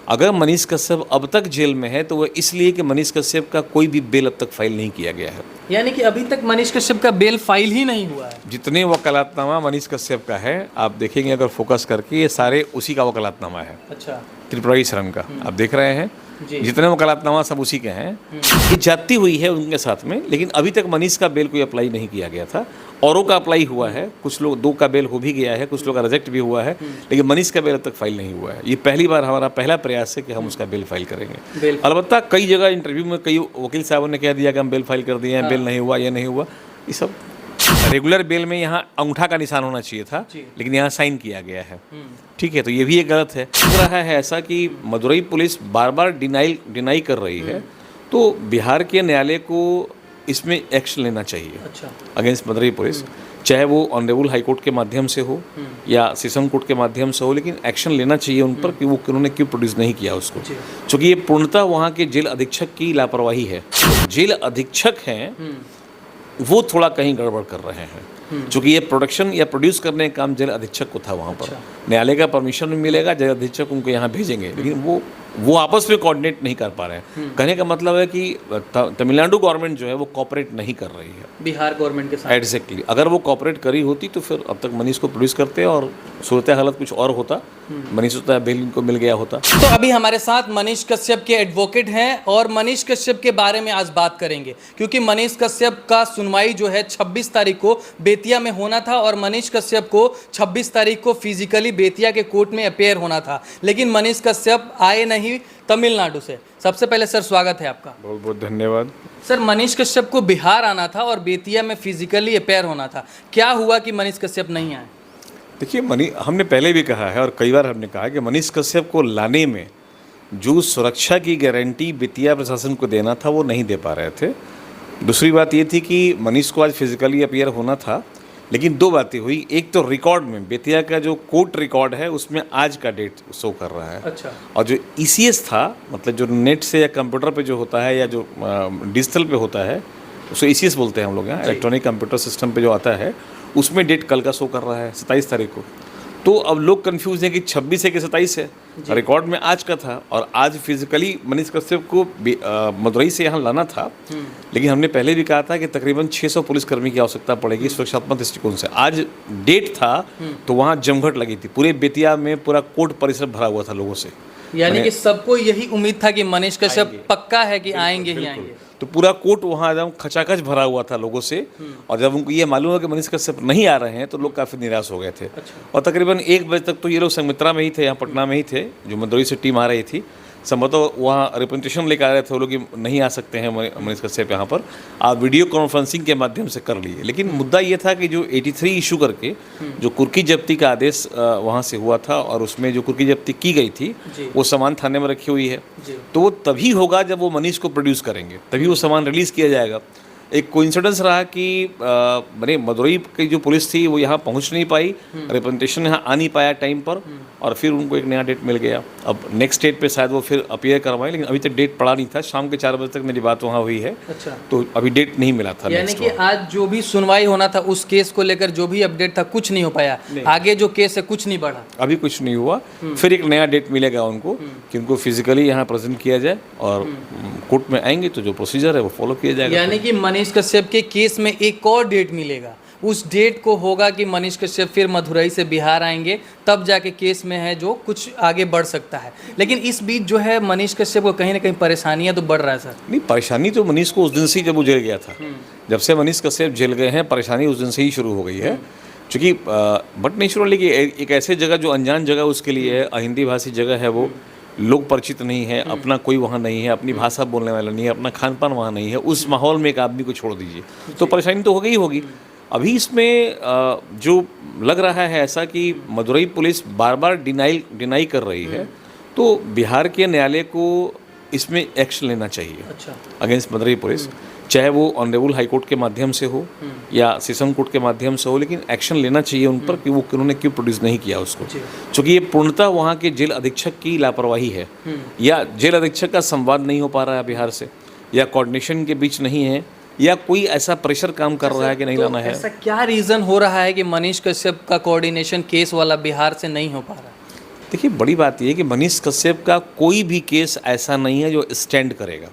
अगर मनीष कश्यप अब तक जेल में है तो वह इसलिए कि मनीष कश्यप का कोई भी बेल अब तक फाइल नहीं किया गया है। यानी कि अभी तक मनीष कश्यप का बेल फाइल ही नहीं हुआ है। जितने वकालतनामा मनीष कश्यप का है आप देखेंगे अगर फोकस करके, ये सारे उसी का वकालतनामा है। अच्छा। त्रिपुरारी शरण का आप देख रहे हैं, जितने वकालतनामा सब उसी के हैं। ये जाती हुई है उनके साथ में, लेकिन अभी तक मनीष का बेल कोई अप्लाई नहीं किया गया था। औरों का अप्लाई हुआ है, कुछ लोग 2 का बेल हो भी गया है, कुछ लोग का रिजेक्ट भी हुआ है, लेकिन मनीष का बेल अब तक फाइल नहीं हुआ है। ये पहली बार हमारा पहला प्रयास है कि हम उसका बेल फाइल करेंगे। अलबत्ता कई जगह इंटरव्यू में कई वकील साहबों ने कह दिया कि हम बेल फाइल कर दिए हैं, बेल नहीं हुआ, ये नहीं हुआ। ये सब रेगुलर बेल में यहाँ अंगूठा का निशान होना चाहिए था, लेकिन यहाँ साइन किया गया है। ठीक है, तो ये भी एक गलत है। लग रहा है ऐसा कि मदुरई पुलिस बार बार डिनाई कर रही है, तो बिहार के न्यायालय को इसमें एक्शन लेना चाहिए अगेंस्ट मदुरई पुलिस, चाहे वो ऑनरेबल हाई कोर्ट के माध्यम से हो या सेशन कोर्ट के माध्यम से हो, लेकिन एक्शन लेना चाहिए उन पर कि वो उन्होंने क्यों प्रोड्यूस नहीं किया उसको, क्योंकि ये पूर्णतः वहाँ के जेल अधीक्षक की लापरवाही है। जेल अधीक्षक हैं वो थोड़ा कहीं गड़बड़ कर रहे हैं, क्योंकि ये प्रोडक्शन या प्रोड्यूस करने का काम जेल अधीक्षक को था वहाँ पर। न्यायालय का परमिशन भी मिलेगा, जेल अधीक्षक उनको यहाँ भेजेंगे, लेकिन वो आपस में कोऑर्डिनेट नहीं कर पा रहे हैं। कहने का मतलब है कि तमिलनाडु गवर्नमेंट जो है वो कोऑपरेट नहीं कर रही है बिहार गवर्नमेंट के साथ। एग्जैक्टली, अगर वो कोऑपरेट करी होती तो फिर अब तक मनीष को प्रोड्यूस करते और सूरत हालत कुछ और होता, मनीष होता है बेल इनको मिल गया होता। तो अभी हमारे साथ मनीष कश्यप के एडवोकेट हैं और मनीष कश्यप के बारे में आज बात करेंगे, क्योंकि मनीष कश्यप का सुनवाई जो है 26 तारीख को बेतिया में होना था और मनीष कश्यप को 26 तारीख को फिजिकली बेतिया के कोर्ट में अपेयर होना था, लेकिन मनीष कश्यप आए नहीं तमिलनाडु से। सबसे पहले सर स्वागत है आपका। बहुत बहुत धन्यवाद। सर, मनीष कश्यप को बिहार आना था और बेतिया में फिजिकली अपेयर होना था, क्या हुआ कि मनीष कश्यप नहीं आए? देखिए, हमने पहले भी कहा है और कई बार हमने कहा कि मनीष कश्यप को लाने में जो सुरक्षा की गारंटी बेतिया प्रशासन को देना था वो नहीं दे पा रहे थे। दूसरी बात ये थी कि मनीष को आज फिजिकली अपीयर होना था, लेकिन 2 बातें हुई। एक तो रिकॉर्ड में बेतिया का जो कोर्ट रिकॉर्ड है उसमें आज का डेट शो कर रहा है। अच्छा। और जो ECS था, मतलब जो नेट से या कंप्यूटर पे जो होता है या जो डिजिटल पे होता है उसको ECS बोलते हैं हम लोग यहाँ, इलेक्ट्रॉनिक कंप्यूटर सिस्टम पे जो आता है, उसमें डेट कल का शो कर रहा है 27 तारीख को। तो अब लोग कंफ्यूज हैं कि 26 है कि 27 है। रिकॉर्ड में आज का था और आज फिजिकली मनीष कश्यप को मदुरई से यहाँ लाना था, लेकिन हमने पहले भी कहा था कि तकरीबन 600 पुलिसकर्मी की आवश्यकता पड़ेगी सुरक्षात्मक दृष्टिकोण से। आज डेट था तो वहाँ जमघट लगी थी, पूरे बेतिया में पूरा कोर्ट परिसर भरा हुआ था लोगों से। यानी कि सबको यही उम्मीद था कि मनीष कश्यप पक्का है कि आएंगे ही आएंगे। तो पूरा कोर्ट वहाँ एकदम खचाखच भरा हुआ था लोगों से, और जब उनको ये मालूम हुआ कि मनीष कश्यप नहीं आ रहे हैं तो लोग काफ़ी निराश हो गए थे। और तकरीबन 1 बजे तक तो ये लोग संगमित्रा में ही थे, यहाँ पटना में ही थे, जो मदुरई से टीम आ रही थी। संभवतः वहाँ रिप्रेजेंटेशन लेकर आ रहे थे वो लोग कि नहीं आ सकते हैं मनीष कश्यप यहाँ पर, आप वीडियो कॉन्फ्रेंसिंग के माध्यम से कर लिए। लेकिन मुद्दा ये था कि जो 83 इशू करके जो कुर्की जब्ती का आदेश वहाँ से हुआ था और उसमें जो कुर्की जब्ती की गई थी वो सामान थाने में रखी हुई है, तो वो तभी होगा जब वो मनीष को प्रोड्यूस करेंगे, तभी वो सामान रिलीज़ किया जाएगा। एक कोइंसिडेंस रहा कि मदुरई की जो पुलिस थी वो यहाँ पहुँच नहीं पाई, रिप्रेजेंटेशन यहाँ आ नहीं पाया टाइम पर, और फिर उनको एक नया डेट मिल गया। अब नेक्स्ट डेट पे शायद वो फिर अपीयर करवाएं, लेकिन अभी तक डेट पड़ा नहीं था। शाम के 4 बजे तक मेरी बात वहाँ हुई है। अच्छा। तो अभी डेट नहीं मिला था। यानी कि आज जो भी सुनवाई होना था उस केस को लेकर जो भी अपडेट था कुछ नहीं हो पाया, आगे जो केस है कुछ नहीं बढ़ा, अभी कुछ नहीं हुआ। फिर एक नया डेट मिलेगा उनको कि उनको फिजिकली यहाँ प्रेजेंट किया जाए और कोर्ट में आएंगे तो जो प्रोसीजर है वो फॉलो किया जाएगा। यानी कि मनीष कश्यप के केस में एक और डेट मिलेगा, उस डेट को होगा कि मनीष कश्यप फिर मदुरई से बिहार आएंगे, तब जाके केस में है जो कुछ आगे बढ़ सकता है। लेकिन इस बीच जो है मनीष कश्यप को कहीं ना कहीं परेशानियां तो बढ़ रहा है सर। नहीं, परेशानी तो मनीष को उस दिन से जब वो जेल गया था, जब से मनीष कश्यप जेल गए हैं परेशानी उस दिन से ही शुरू हो गई है। चूँकि बट नेचुरली कि एक ऐसे जगह जो अनजान जगह उसके लिए है, अहिंदी भाषी जगह है, वो लोग परिचित नहीं है, अपना कोई वहाँ नहीं है, अपनी भाषा बोलने वाला नहीं है, अपना खान पान वहाँ नहीं है, उस माहौल में एक आदमी को छोड़ दीजिए तो परेशानी तो होगी ही होगी। अभी इसमें जो लग रहा है ऐसा कि मदुरई पुलिस बार बार डिनाई कर रही है, तो बिहार के न्यायालय को इसमें एक्शन लेना चाहिए अगेंस्ट मदुरई पुलिस, चाहे वो ऑनरेबल हाई कोर्ट के माध्यम से हो या सेशन कोर्ट के माध्यम से हो, लेकिन एक्शन लेना चाहिए उन पर कि वो उन्होंने क्यों प्रोड्यूस नहीं किया उसको, क्योंकि ये पूर्णतः वहाँ के जेल अधीक्षक की लापरवाही है, या जेल अधीक्षक का संवाद नहीं हो पा रहा है बिहार से, या कोऑर्डिनेशन के बीच नहीं है, या कोई ऐसा प्रेशर काम कर रहा है कि नहीं लाना है। ऐसा क्या रीज़न हो रहा है कि मनीष कश्यप का कोऑर्डिनेशन केस वाला बिहार से नहीं हो पा रहा? देखिए, बड़ी बात यह है कि मनीष कश्यप का कोई भी केस ऐसा नहीं है जो स्टैंड करेगा।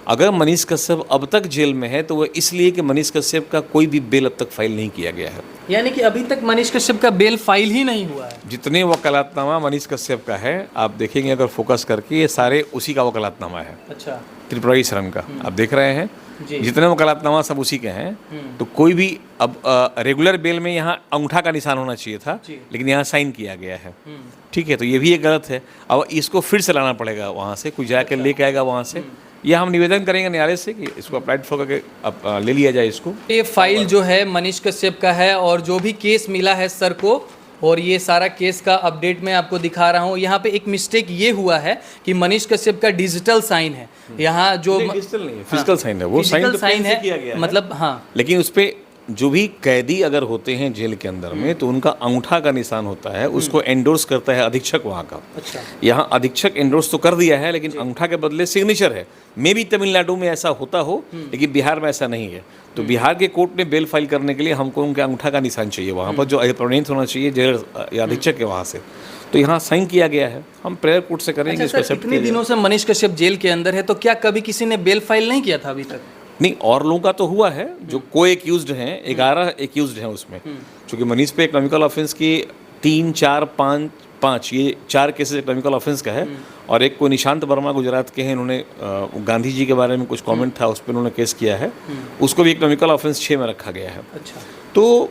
अगर मनीष कश्यप अब तक जेल में है तो वो इसलिए कि मनीष कश्यप का कोई भी बेल अब तक फाइल नहीं किया गया है। यानी कि अभी तक मनीष कश्यप का बेल फाइल ही नहीं हुआ है। जितने वकालतनामा मनीष कश्यप का है, आप देखेंगे अगर फोकस करके, ये सारे उसी का वकालतनामा है, अच्छा, त्रिपुरारी शरण का। आप देख रहे हैं जी। जितने वकालतनामा सब उसी के हैं। तो कोई भी अब रेगुलर बेल में यहाँ अंगूठा का निशान होना चाहिए था, जी। लेकिन यहाँ साइन किया गया है। ठीक है, तो ये भी एक गलत है। अब इसको फिर से लाना पड़ेगा वहाँ से, कोई जाकर लेके आएगा वहाँ से। यह हम निवेदन करेंगे न्यायालय से कि इसको अप्लाइड फॉर करके अब ले लिया जाए इसको। ये फाइल जो है मनीष कश्यप का है और जो भी केस मिला है सर को, और ये सारा केस का अपडेट मैं आपको दिखा रहा हूँ। यहाँ पे एक मिस्टेक ये हुआ है कि मनीष कश्यप का डिजिटल साइन है यहाँ, जो डिजिटल नहीं है, फिजिकल साइन है। वो फिजिकल तो साइन पेन से किया है, गया है। मतलब हाँ, लेकिन उस पे जो भी कैदी अगर होते हैं जेल के अंदर में, तो उनका अंगूठा का निशान होता है, उसको एंडोर्स करता है अधीक्षक वहाँ का। अच्छा, यहाँ अधीक्षक एंडोर्स तो कर दिया है, लेकिन अंगूठा के बदले सिग्नेचर है। मे भी तमिलनाडु में ऐसा होता हो, लेकिन बिहार में ऐसा नहीं है। तो बिहार के कोर्ट में बेल फाइल करने के लिए हमको उनके अंगूठा का निशान चाहिए वहाँ पर, जो प्रणीत होना चाहिए जेल या अधीक्षक के वहाँ से। तो यहाँ साइन किया गया है, हम प्रेयर कोर्ट से करेंगे इसको सर, एक्सेप्ट इतने दिनों से मनीष कश्यप जेल के अंदर है, तो क्या कभी किसी ने बेल फाइल नहीं किया था अभी तक? नहीं, और लोगों का तो हुआ है जो को एक्यूज्ड हैं, 11 एक्यूज्ड हैं उसमें। चूँकि मनीष पे इकोनॉमिकल ऑफेंस की 3, 4, 5 ये 4 केसेस इकोनॉमिकल ऑफेंस का है। और एक कोई निशांत वर्मा गुजरात के हैं, इन्होंने गांधी जी के बारे में कुछ कमेंट था, उस पर उन्होंने केस किया है, उसको भी इकोनॉमिकल ऑफेंस 6 में रखा गया है। अच्छा, तो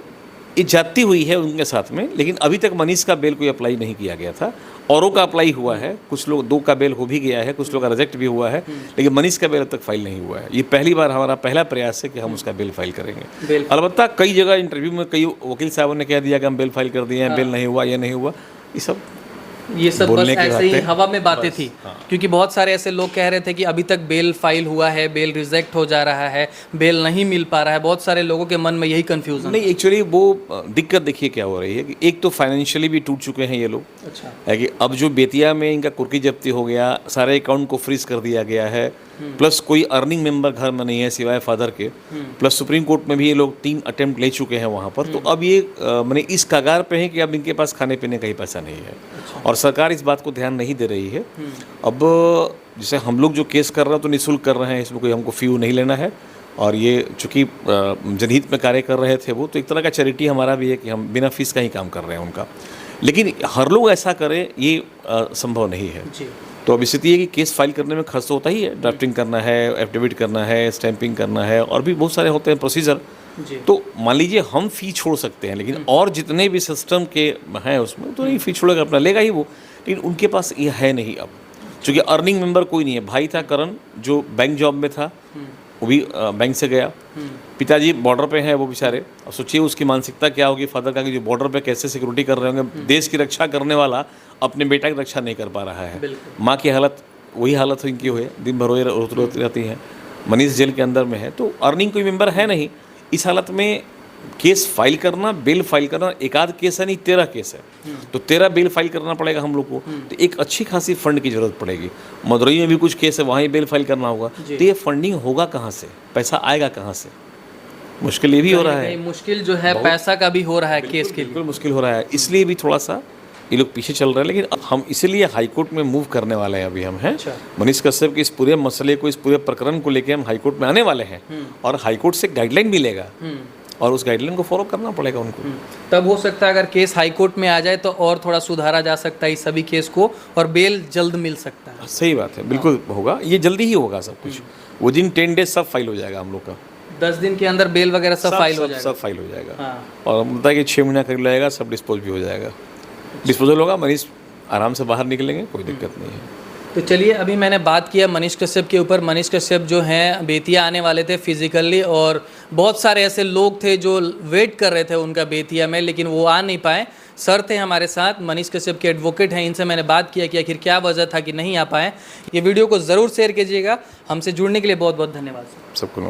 ये जाती हुई है उनके साथ में, लेकिन अभी तक मनीष का बेल कोई अप्लाई नहीं किया गया था। औरों का अप्लाई हुआ है, कुछ लोग 2 का बेल हो भी गया है, कुछ लोग का रिजेक्ट भी हुआ है, लेकिन मनीष का बेल अब तक फाइल नहीं हुआ है। ये पहली बार हमारा पहला प्रयास है कि हम उसका बेल फाइल करेंगे। अलबत्ता कई जगह इंटरव्यू में कई वकील साहबों ने कह दिया कि हम बेल फाइल कर दिए हैं, बेल नहीं हुआ, ये नहीं हुआ। ये सब बस बोलने की ऐसे ही बातें, हवा में बातें थी। क्योंकि बहुत सारे ऐसे लोग कह रहे थे कि अभी तक बेल फाइल हुआ है, बेल रिजेक्ट हो जा रहा है, बेल नहीं मिल पा रहा है। बहुत सारे लोगों के मन में यही कंफ्यूजन। नहीं, एक्चुअली वो दिक्कत देखिए क्या हो रही है कि एक तो फाइनेंशियली भी टूट चुके हैं ये लोग। अच्छा, है कि अब जो बेतिया में इनका कुर्की जब्ती हो गया, सारे अकाउंट को फ्रीज कर दिया गया है, प्लस कोई अर्निंग मेंबर घर में नहीं है सिवाय फादर के, प्लस सुप्रीम कोर्ट में भी ये लोग 3 अटेम्प्ट ले चुके हैं वहाँ पर। तो अब ये मैंने इस कगार पे है कि अब इनके पास खाने पीने का ही पैसा नहीं है। और सरकार इस बात को ध्यान नहीं दे रही है। अब जैसे हम लोग जो केस कर रहे हैं तो निःशुल्क कर रहे हैं, इसमें कोई हमको फ़ी नहीं लेना है। और ये चूँकि जनहित में कार्य कर रहे थे वो, तो एक तरह का चैरिटी हमारा भी है कि हम बिना फीस का ही काम कर रहे हैं उनका। लेकिन हर लोग ऐसा करें ये संभव नहीं है। तो अब स्थिति है कि केस फाइल करने में खर्च तो होता ही है, ड्राफ्टिंग करना है, एफिडेविट करना है, स्टैंपिंग करना है, और भी बहुत सारे होते हैं प्रोसीजर। तो मान लीजिए हम फ़ी छोड़ सकते हैं, लेकिन और जितने भी सिस्टम के हैं उसमें तो नहीं फ़ी छोड़ेगा, अपना लेगा ही वो। लेकिन उनके पास ये है नहीं अब, चूँकि अर्निंग मेंबर कोई नहीं है। भाई था करण जो बैंक जॉब में था, वो भी बैंक से गया। पिताजी बॉर्डर पे हैं वो बेचारे। अब सोचिए उसकी मानसिकता क्या होगी फादर का, कि जो बॉर्डर पे कैसे सिक्योरिटी कर रहे होंगे। देश की रक्षा करने वाला अपने बेटा की रक्षा नहीं कर पा रहा है। माँ की हालत वही हालत इनकी हुई, दिन भर रोती रहती हैं। मनीष जेल के अंदर में है, तो अर्निंग कोई मेंबर है नहीं। इस हालत में केस फाइल करना, बेल फाइल करना, एक आध केस है नहीं, 13 केस है। तो 13 बेल फाइल करना पड़ेगा हम लोग को। तो एक अच्छी खासी फंड की जरूरत पड़ेगी। मदुरई में भी कुछ केस है, वहाँ ही बेल फाइल करना होगा। तो ये फंडिंग होगा कहाँ से, पैसा आएगा कहाँ से? मुश्किल ये भी हो रहा है, मुश्किल जो है पैसा का भी हो रहा है केस के लिए, बिल्कुल मुश्किल हो रहा है। इसलिए भी थोड़ा सा ये लोग पीछे चल रहे हैं। लेकिन अब हम इसीलिए हाईकोर्ट में मूव करने वाले हैं। अभी हम हैं मनीष कश्यप के इस पूरे मसले को, इस पूरे प्रकरण को लेके हम हाईकोर्ट में आने वाले हैं। और हाईकोर्ट से गाइडलाइन मिलेगा और उस गाइडलाइन को फॉलो करना पड़ेगा उनको। तब हो सकता है अगर केस हाईकोर्ट में आ जाए तो और थोड़ा सुधारा जा सकता है इस सभी केस को, और बेल जल्द मिल सकता है। सही बात है, बिल्कुल होगा, ये जल्दी ही होगा सब कुछ। वो दिन 10 डेज सब फाइल हो जाएगा हम लोग का। 10 दिन के अंदर बेल वगैरह सब फाइल हो जाएगा। सब फाइल हो जाएगा। और मतलब कि 6 महीना करीब लगेगा, सब डिस्पोज भी हो जाएगा। डिस्पोजल होगा, मरीज आराम से बाहर निकलेंगे, कोई दिक्कत नहीं है। तो चलिए, अभी मैंने बात किया मनीष कश्यप के ऊपर। मनीष कश्यप जो हैं बेतिया आने वाले थे फिजिकली, और बहुत सारे ऐसे लोग थे जो वेट कर रहे थे उनका बेतिया में, लेकिन वो आ नहीं पाए। सर थे हमारे साथ, मनीष कश्यप के एडवोकेट हैं, इनसे मैंने बात किया कि आखिर क्या वजह था कि नहीं आ पाए। ये वीडियो को ज़रूर शेयर कीजिएगा। हमसे जुड़ने के लिए बहुत बहुत धन्यवाद। सबको